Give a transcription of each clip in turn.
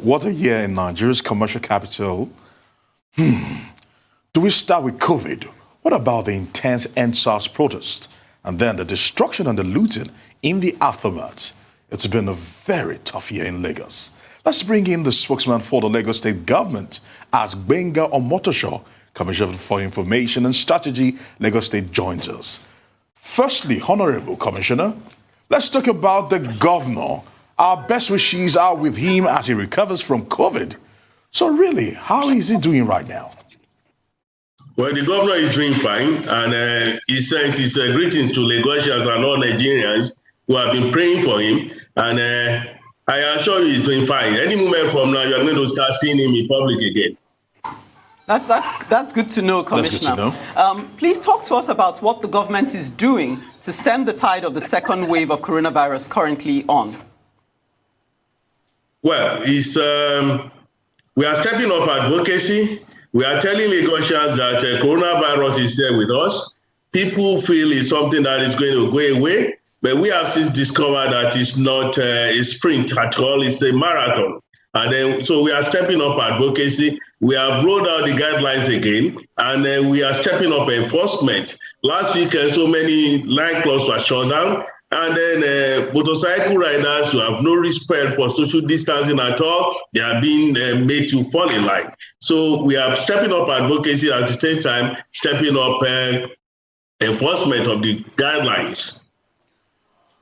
What a year in Nigeria's commercial capital. Do we start with COVID? What about the intense EndSARS protests? And then the destruction and the looting in the aftermath? It's been a very tough year in Lagos. Let's bring in the spokesman for the Lagos State government as Gbenga Omotosho, Commissioner for Information and Strategy, Lagos State, joins us. Firstly, Honorable Commissioner, let's talk about the governor. Our best wishes are with him as he recovers from COVID. So really, how is he doing right now? Well, the governor is doing fine, and he sends his greetings to Lagosians and all Nigerians who have been praying for him. And I assure you he's doing fine. Any moment from now, you're going to start seeing him in public again. That's good to know, Commissioner. That's good to know. Please talk to us about what the government is doing to stem the tide of the second wave of coronavirus currently on. Well, we are stepping up advocacy. We are telling Lagosians that coronavirus is here with us. People feel it's something that is going to go away, but we have since discovered that it's not a sprint at all, it's a marathon. And then, so we are stepping up advocacy. We have rolled out the guidelines again, and then we are stepping up enforcement. Last weekend, so many nightclubs were shut down. And then motorcycle riders who have no respect for social distancing at all, they are being made to fall in line. So we are stepping up advocacy at the same time, stepping up enforcement of the guidelines.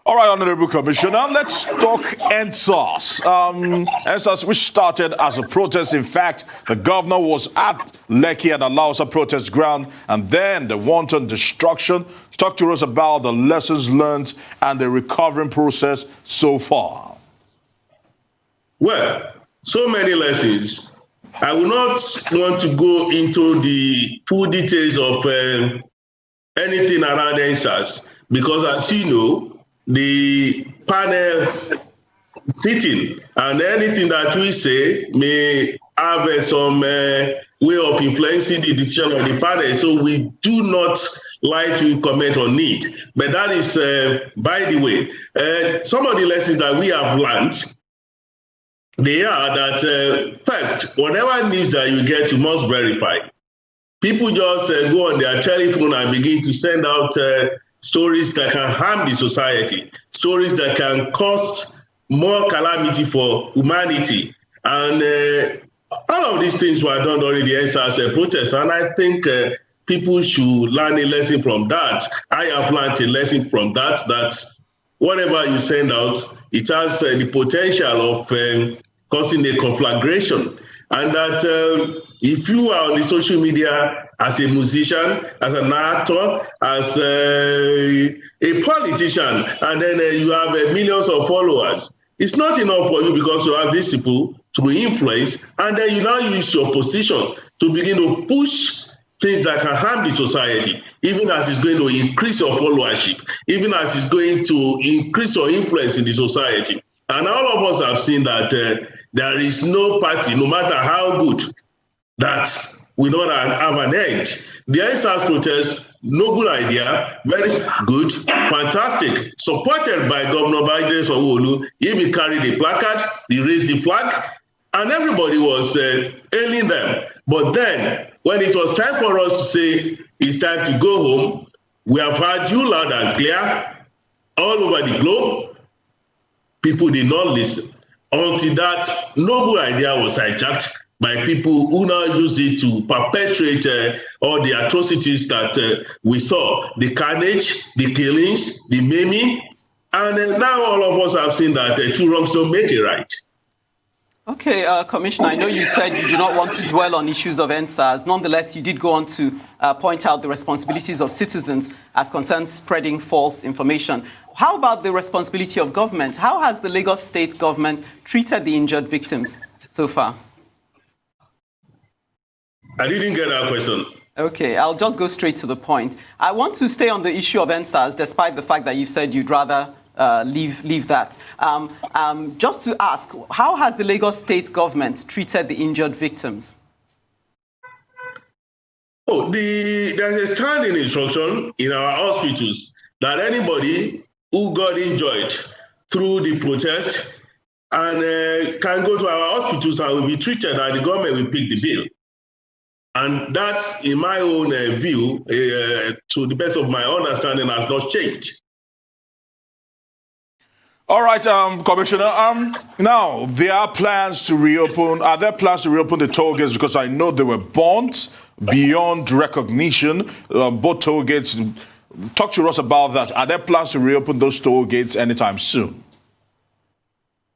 All right, Honorable Commissioner, let's talk EndSARS. EndSARS, which started as a protest. In fact, the governor was at Lekki and Alausa protest ground, and then the wanton destruction. Talk to us about the lessons learned and the recovering process so far. Well, so many lessons. I will not want to go into the full details of anything around EndSARS, because as you know, the panel sitting, and anything that we say may have some way of influencing the decision of the panel. So we do not like to comment on it. But that is, by the way, some of the lessons that we have learned, they are that first, whatever news that you get, you must verify. People just go on their telephone and begin to send out stories that can harm the society, stories that can cause more calamity for humanity. And all of these things were done during the EndSARS protest. And I think people should learn a lesson from that. I have learned a lesson from that, that whatever you send out, it has the potential of causing a conflagration. And that if you are on the social media as a musician, as an actor, as a politician, and then you have millions of followers, it's not enough for you because you have these people to influence, and then you now use your position to begin to push things that can harm the society, even as it's going to increase your followership, even as it's going to increase your influence in the society. And all of us have seen that there is no party, no matter how good, that will not have an end. The EndSARS protest, no good idea, very good, fantastic, supported by Governor Biden Sanwo-Olu. He carried the placard, he raised the flag, and everybody was hailing them. But then, when it was time for us to say it's time to go home, we have heard you loud and clear all over the globe. People did not listen until that noble idea was hijacked by people who now use it to perpetrate all the atrocities that we saw, the carnage, the killings, the maiming, and now all of us have seen that two wrongs don't make it right. Okay, Commissioner, I know you said you do not want to dwell on issues of EndSARS. Nonetheless, you did go on to point out the responsibilities of citizens as concerns spreading false information. How about the responsibility of government? How has the Lagos State government treated the injured victims so far? I didn't get that question. Okay, I'll just go straight to the point. I want to stay on the issue of EndSARS, despite the fact that you said you'd rather leave that. Just to ask, how has the Lagos State government treated the injured victims? Oh, there's a standing instruction in our hospitals that anybody who got injured through the protest and can go to our hospitals and will be treated, and the government will pick the bill. And that, in my own view, to the best of my understanding, has not changed. All right, Commissioner. Now, there are plans to reopen. Are there plans to reopen the toll gates? Because I know they were burnt beyond recognition, both toll gates. Talk to us about that. Are there plans to reopen those toll gates anytime soon?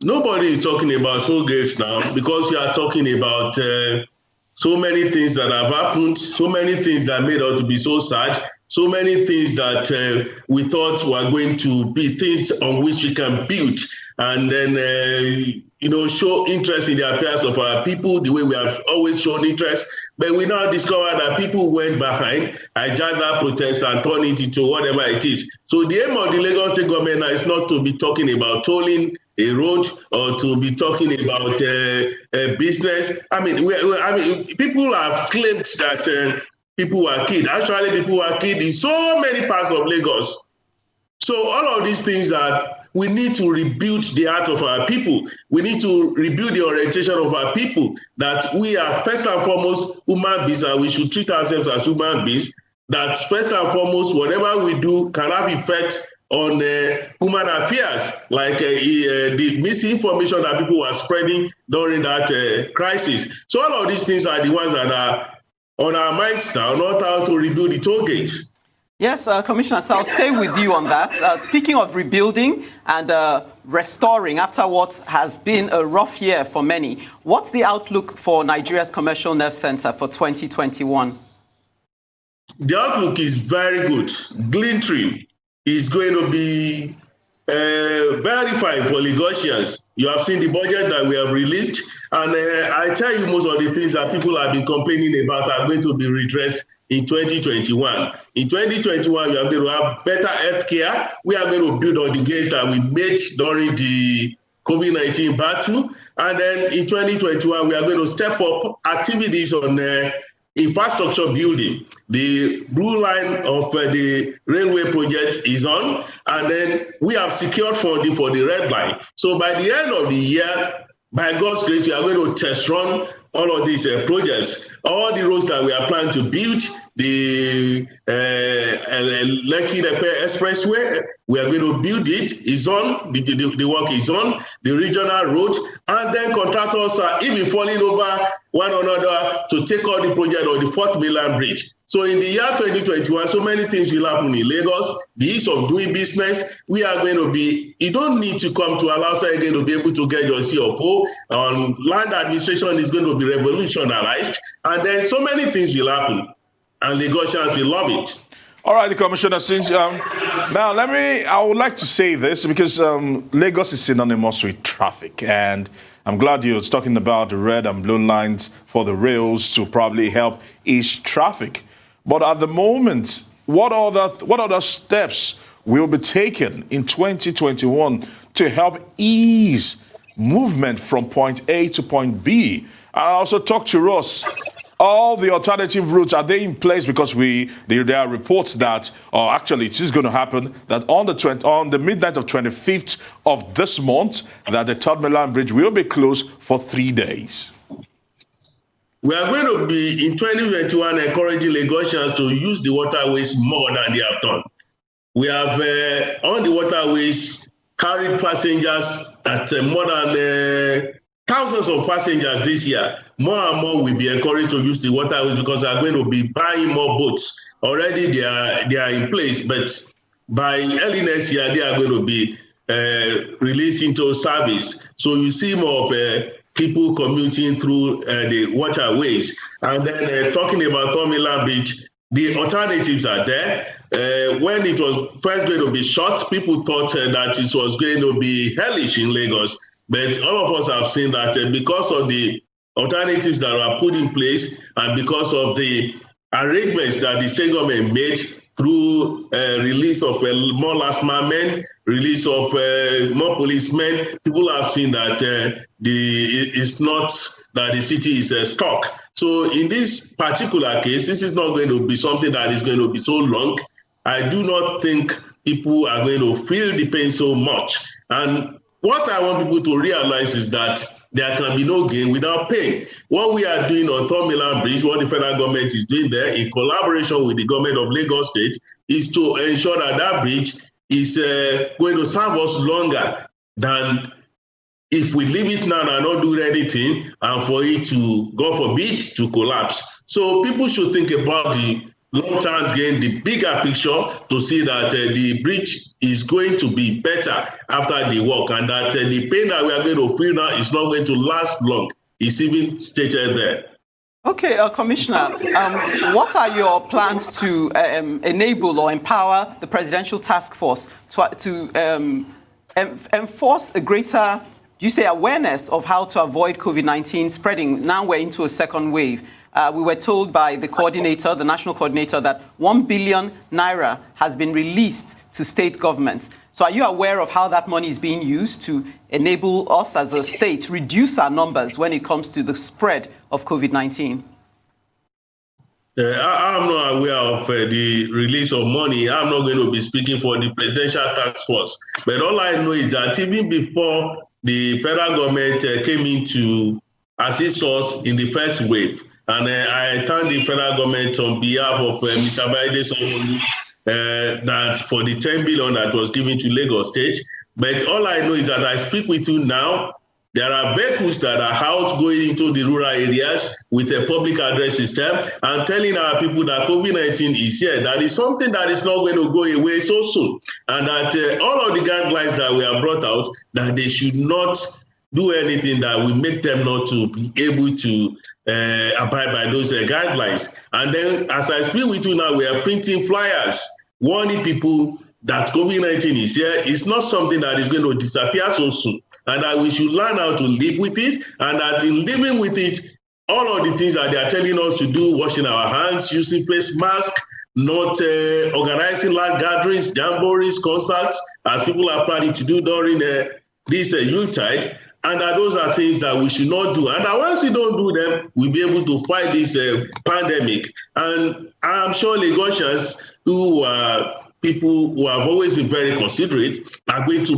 Nobody is talking about toll gates now, because you are talking about so many things that have happened, so many things that made us to be so sad, so many things that we thought were going to be things on which we can build, and then show interest in the affairs of our people the way we have always shown interest. But we now discover that people went behind, hijacked that protest and turned it into whatever it is. So the aim of the Lagos State government now is not to be talking about tolling a road or to be talking about a business. I mean, people have claimed that people were killed. Actually, people were killed in so many parts of Lagos. So all of these things that we need to rebuild the heart of our people. We need to rebuild the orientation of our people, that we are first and foremost human beings and we should treat ourselves as human beings, that first and foremost, whatever we do can have effect on human affairs, like the misinformation that people were spreading during that crisis. So all of these things are the ones that are on our minds now, not how to rebuild the toll gates. Yes, Commissioner, so I'll stay with you on that. Speaking of rebuilding and restoring after what has been a rough year for many, what's the outlook for Nigeria's Commercial Nerve Center for 2021? The outlook is very good. Glintry is going to be very fine for Lagosians. You have seen the budget that we have released, and I tell you, most of the things that people have been complaining about are going to be redressed in 2021. In 2021, we are going to have better health care. We are going to build on the gains that we made during the COVID-19 battle. And then in 2021, we are going to step up activities on infrastructure building. The blue line of the railway project is on, and then we have secured funding for the red line. So by the end of the year, by God's grace, we are going to test run all of these projects. All the roads that we are planning to build, the Lekki-Lepe Expressway, we are going to build it, is on, the work is on, the regional road, and then contractors are even falling over one another to take on the project of the 4th Mainland Bridge. So in the year 2021, so many things will happen in Lagos. The ease of doing business, we are going to be, you don't need to come to Alausa again to be able to get your CFO. Land administration is going to be revolutionized. And then so many things will happen. And Lagosians will love it. All right, the Commissioner, since now I would like to say this because Lagos is synonymous with traffic, and I'm glad you're talking about the red and blue lines for the rails to probably help ease traffic. But at the moment, what other steps will be taken in 2021 to help ease movement from point A to point B? And also talk to us. All the alternative routes, are they in place? Because there are reports that, actually it is going to happen, that on the midnight of 25th of this month, that the 3rd Mainland Bridge will be closed for 3 days. We are going to be, in 2021, encouraging Lagosians to use the waterways more than they have done. We have, on the waterways, carried passengers at more than thousands of passengers this year. More and more will be encouraged to use the waterways because they are going to be buying more boats. Already they are in place, but by early next year, they are going to be released into service. So you see more of people commuting through the waterways. And then talking about 3rd Mainland Bridge, the alternatives are there. When it was first going to be shut, people thought that it was going to be hellish in Lagos. But all of us have seen that because of the alternatives that were put in place and because of the arrangements that the state government made through release of more last man men, release of more policemen, people have seen that it's not that the city is stuck. So in this particular case, this is not going to be something that is going to be so long. I do not think people are going to feel the pain so much. And what I want people to realize is that there can be no gain without pain. What we are doing on Third Mainland Bridge, what the federal government is doing there in collaboration with the government of Lagos State, is to ensure that that bridge is going to serve us longer than if we leave it now and not do anything, and for it to, God forbid, to collapse. So people should think about the long-term gain, the bigger picture, to see that the bridge is going to be better after the work, and that the pain that we are going to feel now is not going to last long. It's even stated there. Okay, Commissioner, what are your plans to enable or empower the Presidential Task Force to enforce a greater, you say, awareness of how to avoid COVID-19 spreading? Now we're into a second wave. We were told by the coordinator, the national coordinator, that 1 billion naira has been released to state governments. So are you aware of how that money is being used to enable us as a state to reduce our numbers when it comes to the spread of COVID-19? I'm not aware of the release of money. I'm not going to be speaking for the Presidential Task Force. But all I know is that even before the federal government came in to assist us in the first wave, and I thank the federal government on behalf of Mr. Biden that for the 10 billion that was given to Lagos State. But all I know is that I speak with you now. There are vehicles that are out going into the rural areas with a public address system and telling our people that COVID-19 is here. That is something that is not going to go away so soon. And that all of the guidelines that we have brought out, that they should not do anything that will make them not to be able to abide by those guidelines. And then as I speak with you now, we are printing flyers warning people that COVID-19 is here. It's not something that is going to disappear so soon, and that we should learn how to live with it, and that in living with it, all of the things that they are telling us to do, washing our hands, using face masks, not organizing large gatherings, jamborees, concerts, as people are planning to do during this Yuletide, and that those are things that we should not do. And that once we don't do them, we'll be able to fight this pandemic. And I'm sure Lagosians, who are people who have always been very considerate, are going to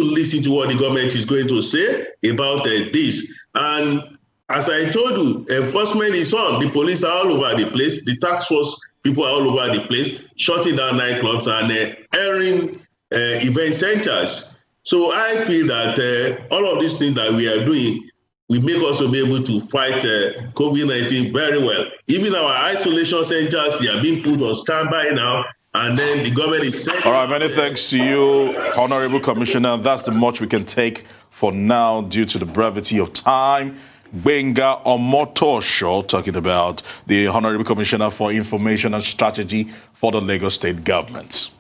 listen to what the government is going to say about this. And as I told you, enforcement is on. The police are all over the place. The task force people are all over the place, shutting down nightclubs and airing event centers. So I feel that all of these things that we are doing will make us be able to fight COVID-19 very well. Even our isolation centers, they are being put on standby now. And then the government is saying... All right, many thanks to you, Honorable Commissioner. That's the much we can take for now due to the brevity of time. Gbenga Omotosho talking about the Honorable Commissioner for Information and Strategy for the Lagos State Government.